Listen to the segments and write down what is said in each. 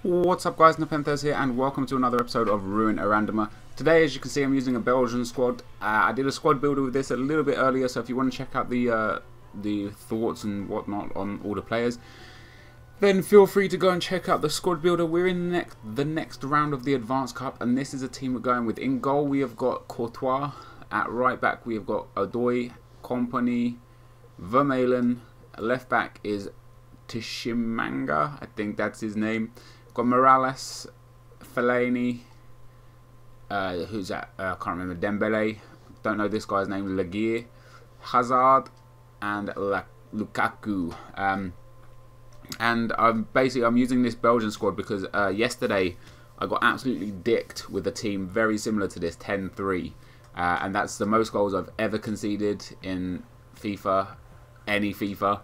What's up guys, NepentheZ here and welcome to another episode of Ruin Arandoma. Today, as you can see, I'm using a Belgian squad. I did a squad builder with this a little bit earlier, so if you want to check out the thoughts and whatnot on all the players, then feel free to go and check out the squad builder. We're in the next round of the Advanced Cup, and this is a team we're going with. In goal, we have got Courtois. At right back, we have got Odoi, Company, Vermeulen. Left back is Tishimanga, I think that's his name. Got Morales, Fellaini, who's that? I can't remember. Dembele, don't know this guy's name. Laguerre, Hazard, and Lukaku. And I'm using this Belgian squad because yesterday I got absolutely dicked with a team very similar to this, 10-3, and that's the most goals I've ever conceded in FIFA, any FIFA,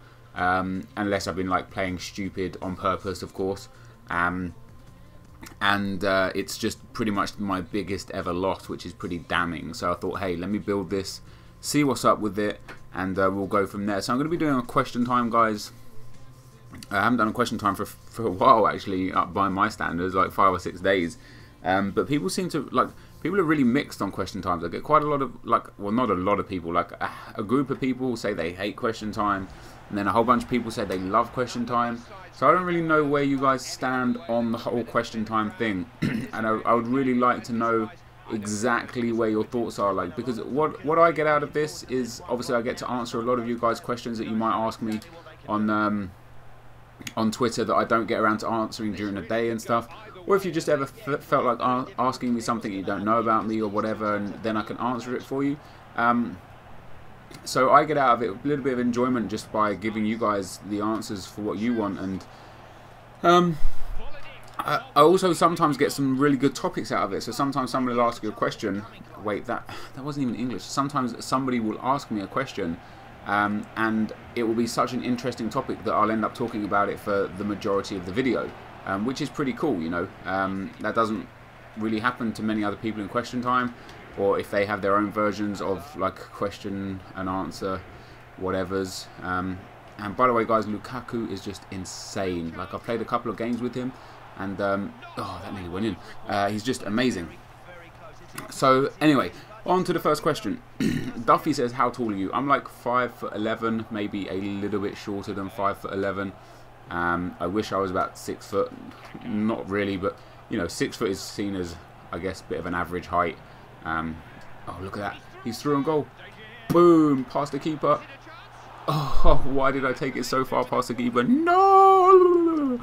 unless I've been like playing stupid on purpose, of course. It's just pretty much my biggest ever loss, which is pretty damning. So I thought, hey, let me build this, see what's up with it, and we'll go from there. So I'm going to be doing a question time, guys. I haven't done a question time for a while, actually, up by my standards, like 5 or 6 days. But people seem to, like, people are really mixed on question times. I get quite a lot of, like, well, not a lot of people, like a group of people say they hate question time, and then a whole bunch of people say they love question time. So I don't really know where you guys stand on the whole question time thing, and I would really like to know exactly where your thoughts are, like, because what I get out of this is obviously I get to answer a lot of you guys' questions that you might ask me on Twitter that I don't get around to answering during the day and stuff, or if you just ever felt like asking me something you don't know about me or whatever, and then I can answer it for you. So I get out of it a little bit of enjoyment just by giving you guys the answers for what you want, and I also sometimes get some really good topics out of it. So sometimes somebody will ask you a question. Wait, that wasn't even English. Sometimes somebody will ask me a question, and it will be such an interesting topic that I'll end up talking about it for the majority of the video, which is pretty cool, you know. That doesn't really happen to many other people in question time, or if they have their own versions of like question and answer whatevers. And by the way, guys, Lukaku is just insane. Like, I've played a couple of games with him, and oh, that nearly went in. He's just amazing. So anyway, on to the first question. Duffy says, how tall are you? I'm like 5'11", maybe a little bit shorter than 5'11". I wish I was about 6 foot. Not really, but you know, 6 foot is seen as, I guess, a bit of an average height. Oh, look at that. He's through on goal. Boom, past the keeper. Oh, why did I take it so far past the keeper? No!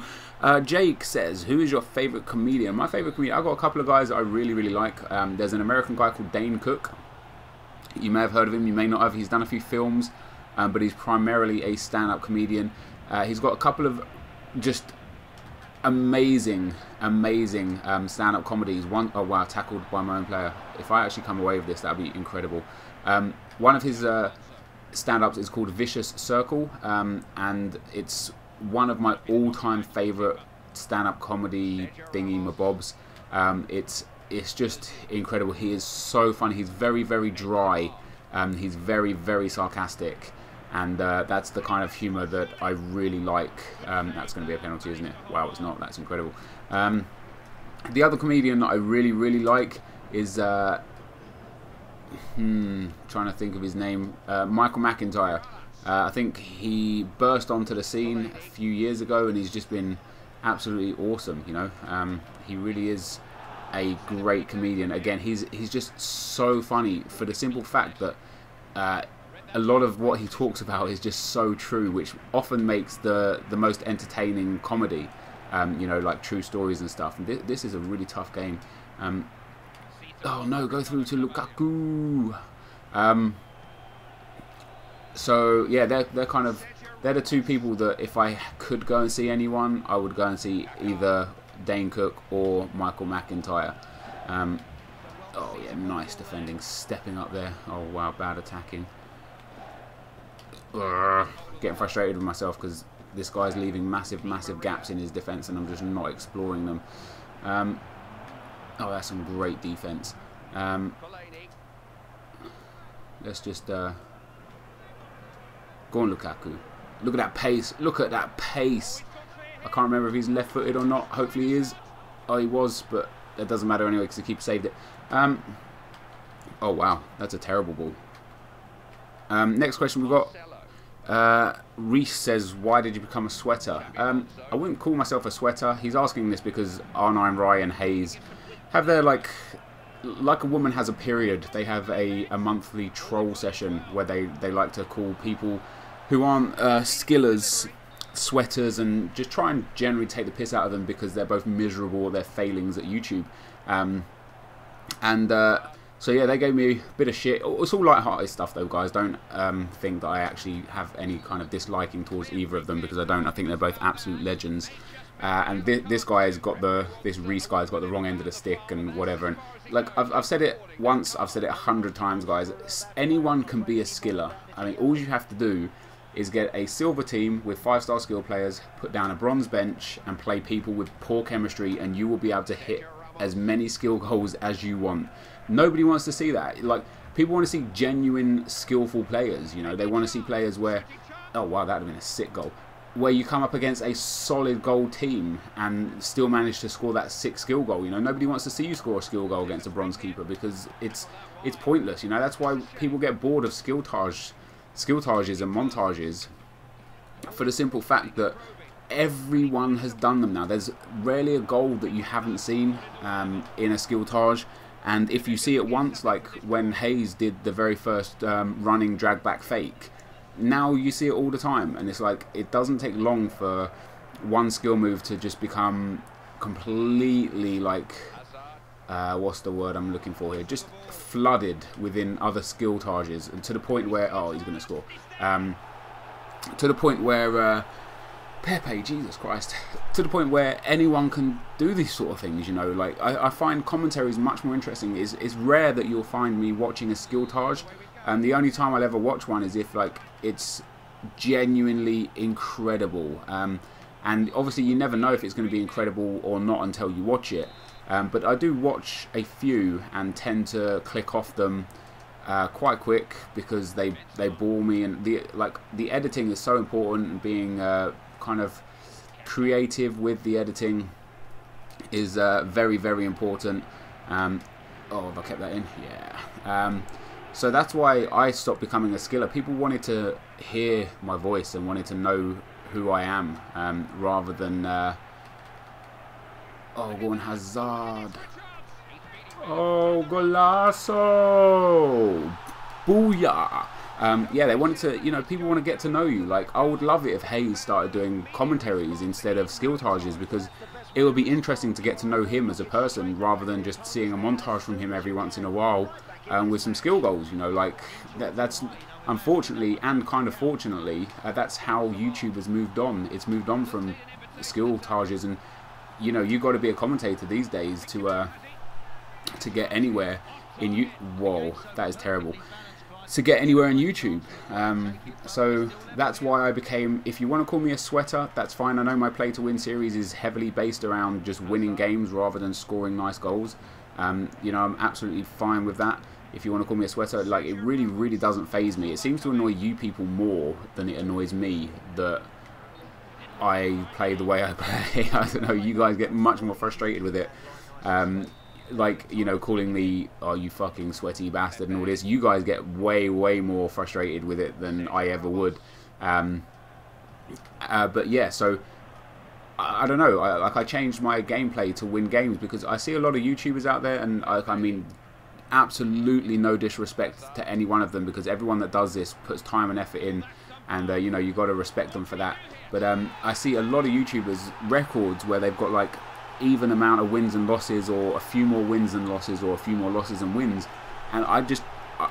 Jake says, who is your favourite comedian? My favourite comedian, I've got a couple of guys that I really, really like. There's an American guy called Dane Cook. You may have heard of him, you may not have. He's done a few films, but he's primarily a stand-up comedian. He's got a couple of just amazing stand-up comedies. One, oh wow, tackled by my own player. If I actually come away with this, that'd be incredible. One of his stand-ups is called Vicious Circle, and it's one of my all-time favourite stand-up comedy thingy-mabobs. It's just incredible. He is so funny. He's very, very dry. He's very, very sarcastic. And that's the kind of humour that I really like. That's going to be a penalty, isn't it? Wow, it's not. That's incredible. The other comedian that I really, really like is... trying to think of his name. Michael McIntyre. I think he burst onto the scene a few years ago, and he's just been absolutely awesome, you know. He really is a great comedian. Again, he's just so funny for the simple fact that... a lot of what he talks about is just so true, which often makes the most entertaining comedy, you know, like true stories and stuff. And this is a really tough game. Oh no, go through to Lukaku. So yeah, they're the two people that if I could go and see anyone, I would go and see either Dane Cook or Michael McIntyre. Oh yeah, nice defending, stepping up there. Oh wow, bad attacking. Getting frustrated with myself because this guy's leaving massive gaps in his defence, and I'm just not exploring them. Oh, that's some great defence. Let's just go on, Lukaku. Look at that pace. Look at that pace. I can't remember if he's left-footed or not. Hopefully he is. Oh, he was, but it doesn't matter anyway because the keeper saved it. Oh, wow. That's a terrible ball. Next question we've got. Reese says, why did you become a sweater? I wouldn't call myself a sweater. He's asking this because R9, Rye and Hayes have their, like a woman has a period, they have a monthly troll session where they like to call people who aren't skillers sweaters and just try and generally take the piss out of them because they're both miserable at their failings at YouTube. So yeah, they gave me a bit of shit. It's all light-hearted stuff though, guys. Don't think that I actually have any kind of disliking towards either of them, because I don't. I think they're both absolute legends. And this guy's got this Reese guy's got the wrong end of the stick and whatever. And like I've said it once, I've said it 100 times, guys. Anyone can be a skiller. I mean, all you have to do is get a silver team with 5-star skill players, put down a bronze bench, and play people with poor chemistry, and you will be able to hit as many skill goals as you want. Nobody wants to see that. Like, people want to see genuine, skillful players. You know, they want to see players where, oh wow, that would have been a sick goal. Where you come up against a solid goal team and still manage to score that sick skill goal. You know, nobody wants to see you score a skill goal against a bronze keeper because it's pointless. You know, that's why people get bored of skilltages and montages, for the simple fact that everyone has done them now. There's rarely a goal that you haven't seen in a skilltage. And if you see it once, like when Hayes did the very first running drag back fake, now you see it all the time. And it's like, it doesn't take long for one skill move to just become completely like, what's the word I'm looking for here? Just flooded within other skilltages, and to the point where, oh, he's going to score. To the point where, Pepe, Jesus Christ, to the point where anyone can do these sort of things, you know. Like, I find commentaries much more interesting. It's rare that you'll find me watching a skilltage, and the only time I'll ever watch one is if, like, it's genuinely incredible. And obviously you never know if it's going to be incredible or not until you watch it. But I do watch a few and tend to click off them quite quick because they bore me, and the editing is so important, and being kind of creative with the editing is very, very important. Oh, have I kept that in? Yeah. So that's why I stopped becoming a skiller. People wanted to hear my voice and wanted to know who I am, rather than oh, go on Hazard. Oh, golazo! Booyah! Yeah, they wanted to, you know, people want to get to know you. Like, I would love it if Hayes started doing commentaries instead of skilltages, because it would be interesting to get to know him as a person rather than just seeing a montage from him every once in a while with some skill goals, you know. Like, that's unfortunately and kind of fortunately, that's how YouTube has moved on. It's moved on from skilltages, and you know, you got to be a commentator these days to get anywhere in you. Whoa, that is terrible. To get anywhere in YouTube. So that's why I became, if you want to call me a sweater, that's fine. I know my play to win series is heavily based around just winning games rather than scoring nice goals. You know, I'm absolutely fine with that. If you want to call me a sweater, like, it really, really doesn't faze me. It seems to annoy you people more than it annoys me that I play the way I play. I don't know, you guys get much more frustrated with it. Like, you know, calling me, oh, you fucking sweaty bastard and all this. You guys get way, way more frustrated with it than I ever would. But yeah, so I don't know. I changed my gameplay to win games because I see a lot of YouTubers out there, and I mean, absolutely no disrespect to any one of them, because everyone that does this puts time and effort in, and you know, you got to respect them for that. But I see a lot of YouTubers records where they've got like even amount of wins and losses, or a few more wins and losses, or a few more losses and wins, and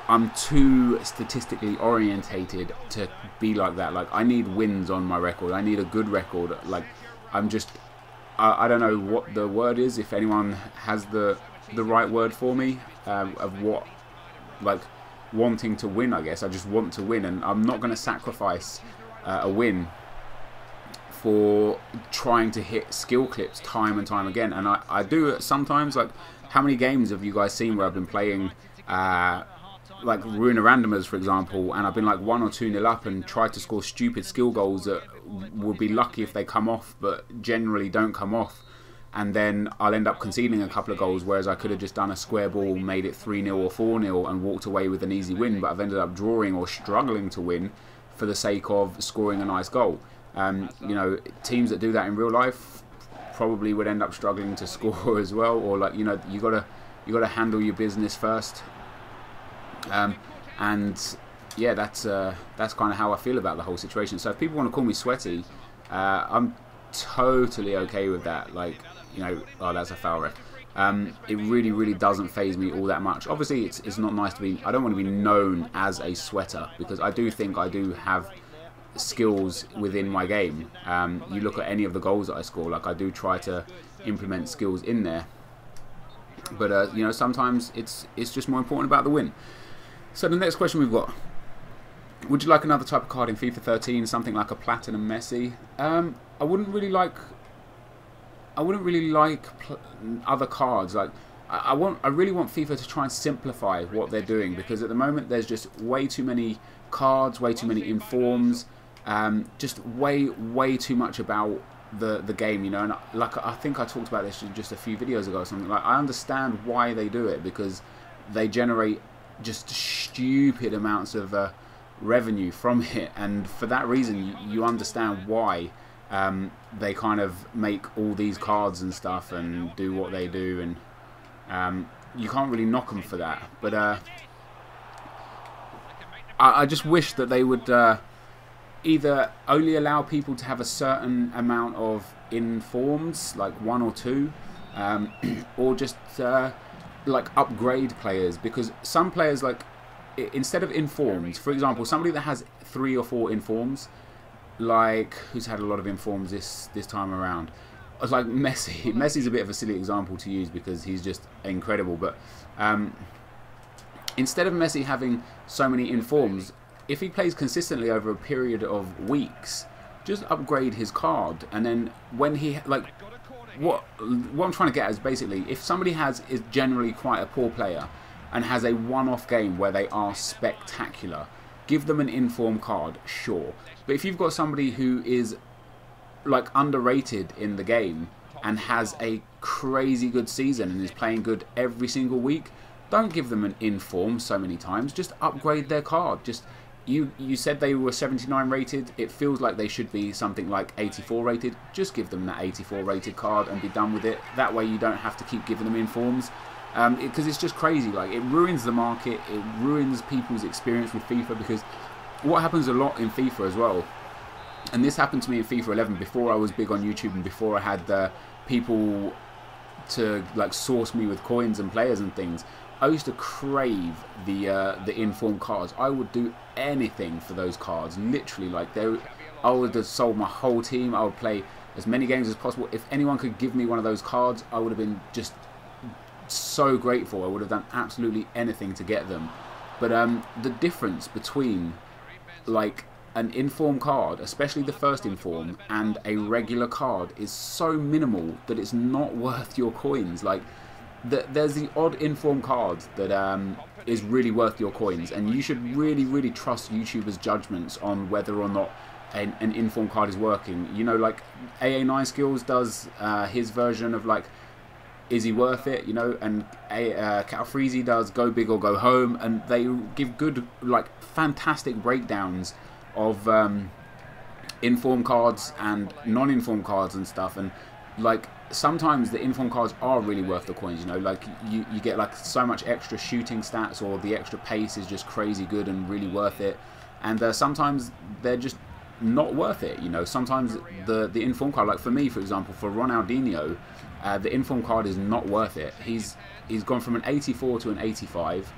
I'm too statistically orientated to be like that. Like, I need wins on my record. I need a good record. Like, I don't know what the word is, if anyone has the right word for me, of what, like, wanting to win. I guess I just want to win, and I'm not going to sacrifice a win for trying to hit skill clips time and time again. And I do it sometimes. Like, how many games have you guys seen where I've been playing like Ruin Randomers, for example, and I've been like 1 or 2-0 up and tried to score stupid skill goals at will be lucky if they come off, but generally don't come off. And then I'll end up conceding a couple of goals, whereas I could have just done a square ball, made it 3-0 or 4-0 and walked away with an easy win, but I've ended up drawing or struggling to win for the sake of scoring a nice goal. You know, teams that do that in real life probably would end up struggling to score as well, or like, you know, you gotta handle your business first. And yeah, that's kind of how I feel about the whole situation. So if people want to call me sweaty, I'm totally okay with that. Like, you know, oh, that's a foul ref. It really doesn't faze me all that much. Obviously, it's not nice to be. I don't want to be known as a sweater, because I do think I do have skills within my game. You look at any of the goals that I score, like I do try to implement skills in there. But you know, sometimes it's just more important about the win. So the next question we've got: would you like another type of card in FIFA 13, something like a Platinum Messi? I wouldn't really like other cards. Like I really want FIFA to try and simplify what they're doing, because at the moment there's just way too many cards, way too many informs, just way too much about the game, you know. And like I think I talked about this just a few videos ago or something. Like, I understand why they do it, because they generate just stupid amounts of revenue from it, and for that reason you understand why they kind of make all these cards and stuff and do what they do, and you can't really knock them for that. But I just wish that they would either only allow people to have a certain amount of informs, like 1 or 2, or just like upgrade players, because some players, like, instead of informs, for example, somebody that has 3 or 4 informs, like who's had a lot of informs this time around, it's like Messi. Messi's a bit of a silly example to use because he's just incredible, but instead of Messi having so many informs, if he plays consistently over a period of weeks, just upgrade his card, and then when he, like, what I'm trying to get at is basically, if somebody is generally quite a poor player and has a one-off game where they are spectacular, give them an inform card, sure. But if you've got somebody who is like underrated in the game and has a crazy good season and is playing good every single week, don't give them an inform so many times. Just upgrade their card. Just you said they were 79 rated. It feels like they should be something like 84 rated. Just give them that 84 rated card and be done with it. That way you don't have to keep giving them informs. Because it's just crazy. Like, it ruins the market, it ruins people's experience with FIFA, because what happens a lot in FIFA as well, and this happened to me in FIFA 11 before I was big on YouTube and before I had people to like source me with coins and players and things, I used to crave the inform cards. I would do anything for those cards, literally. Like, I would have sold my whole team, I would play as many games as possible. If anyone could give me one of those cards, I would have been just so grateful. I would have done absolutely anything to get them. But the difference between like an inform card, especially the first inform, and a regular card is so minimal that it's not worth your coins. Like, there's the odd inform card that is really worth your coins, and you should really trust YouTubers' judgments on whether or not an inform card is working. You know, like AA9 Skills does his version of like, is he worth it, you know, and Calfreezy does Go Big or Go Home, and they give good, like, fantastic breakdowns of inform cards and non-inform cards and stuff. And like, sometimes the inform cards are really worth the coins, you know, like you get like so much extra shooting stats, or the extra pace is just crazy good and really worth it. And sometimes they're just not worth it, you know. Sometimes the inform card, like for me, for example, for Ronaldinho, the inform card is not worth it. He's gone from an 84 to an 85.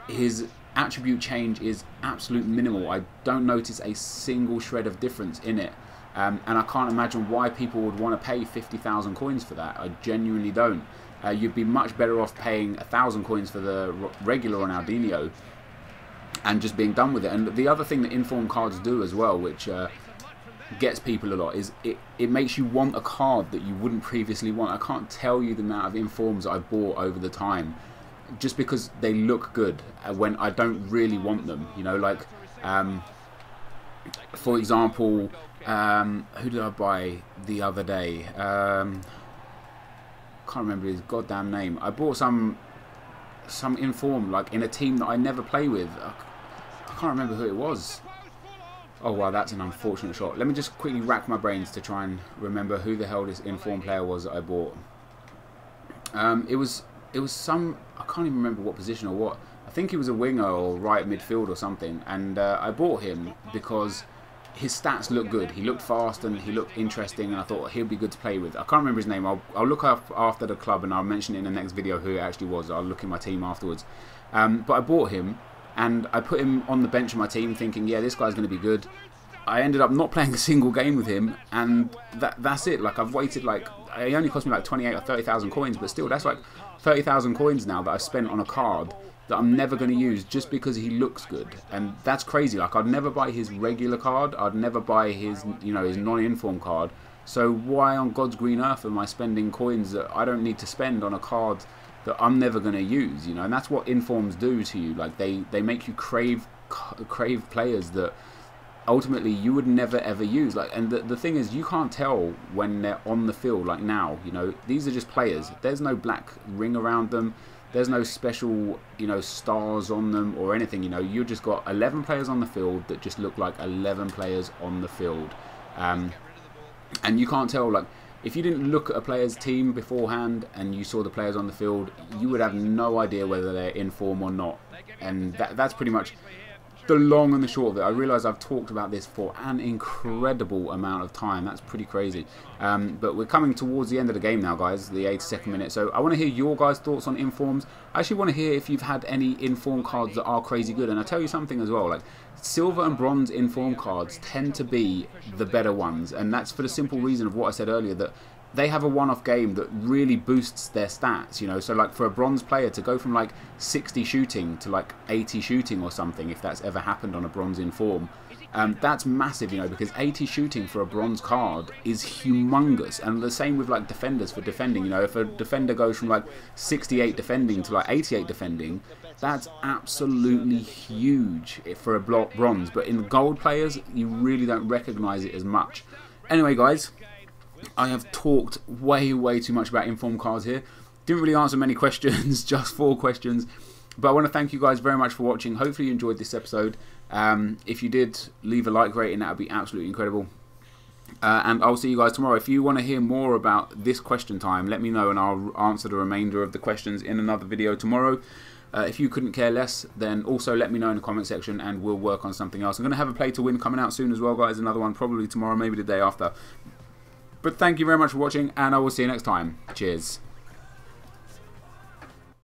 His attribute change is absolute minimal. I don't notice a single shred of difference in it, and I can't imagine why people would want to pay 50,000 coins for that. I genuinely don't. You'd be much better off paying 1,000 coins for the regular Ronaldinho and just being done with it. And the other thing that inform cards do as well, which gets people a lot, is it makes you want a card that you wouldn't previously want. I can't tell you the amount of informs I bought over the time just because they look good when I don't really want them, you know. Like For example, who did I buy the other day? Can't remember his goddamn name. I bought some inform, like in a team that I never play with. I can't remember who it was. Oh wow, that's an unfortunate shot. Let me just quickly rack my brains to try and remember who the hell this inform player was that I bought. It was some, I can't even remember what position or what. I think he was a winger or right midfield or something, and I bought him because his stats looked good. He looked fast and he looked interesting, and I thought he'll be good to play with. I can't remember his name. I'll look up after the club and I'll mention it in the next video who it actually was. I'll look in my team afterwards. But I bought him and I put him on the bench of my team thinking, yeah, this guy's going to be good. I ended up not playing a single game with him, and that's it. Like, I've waited, like, it only cost me like 28 or 30,000 coins, but still, that's like 30,000 coins now that I've spent on a card that I'm never going to use just because he looks good. And that's crazy. Like, I'd never buy his regular card. I'd never buy his, you know, his non-inform card. So why on God's green earth am I spending coins that I don't need to spend on a card that I'm never going to use, you know? And that's what informs do to you. Like, they make you crave players that ultimately you would never ever use. Like, and the thing is, you can't tell when they're on the field. Like now, you know, these are just players. There's no black ring around them. There's no special, you know, stars on them or anything. You know, you just got 11 players on the field that just look like 11 players on the field. And you can't tell, like, if you didn't look at a player's team beforehand and you saw the players on the field, you would have no idea whether they're in form or not. And that's pretty much the long and the short of it. I realise I've talked about this for an incredible amount of time. That's pretty crazy. But we're coming towards the end of the game now, guys, the 82nd minute. So I want to hear your guys' thoughts on informs. I actually want to hear if you've had any inform cards that are crazy good. And I'll tell you something as well, like, silver and bronze inform cards tend to be the better ones. And that's for the simple reason of what I said earlier, that they have a one-off game that really boosts their stats, you know. So like for a bronze player to go from like 60 shooting to like 80 shooting or something, if that's ever happened on a bronze inform, that's massive, you know, because 80 shooting for a bronze card is humongous. And the same with like defenders for defending, you know, if a defender goes from like 68 defending to like 88 defending, that's absolutely huge for a bronze. But in gold players, you really don't recognise it as much. Anyway, guys, I have talked way too much about inform cards here. Didn't really answer many questions, just 4 questions. But I want to thank you guys very much for watching. Hopefully you enjoyed this episode. If you did, leave a like rating. That would be absolutely incredible. And I'll see you guys tomorrow. If you want to hear more about this question time, let me know and I'll answer the remainder of the questions in another video tomorrow. If you couldn't care less, then also let me know in the comment section and we'll work on something else. I'm going to have a play to win coming out soon as well, guys. Another one probably tomorrow, maybe the day after. But thank you very much for watching, and I will see you next time. Cheers.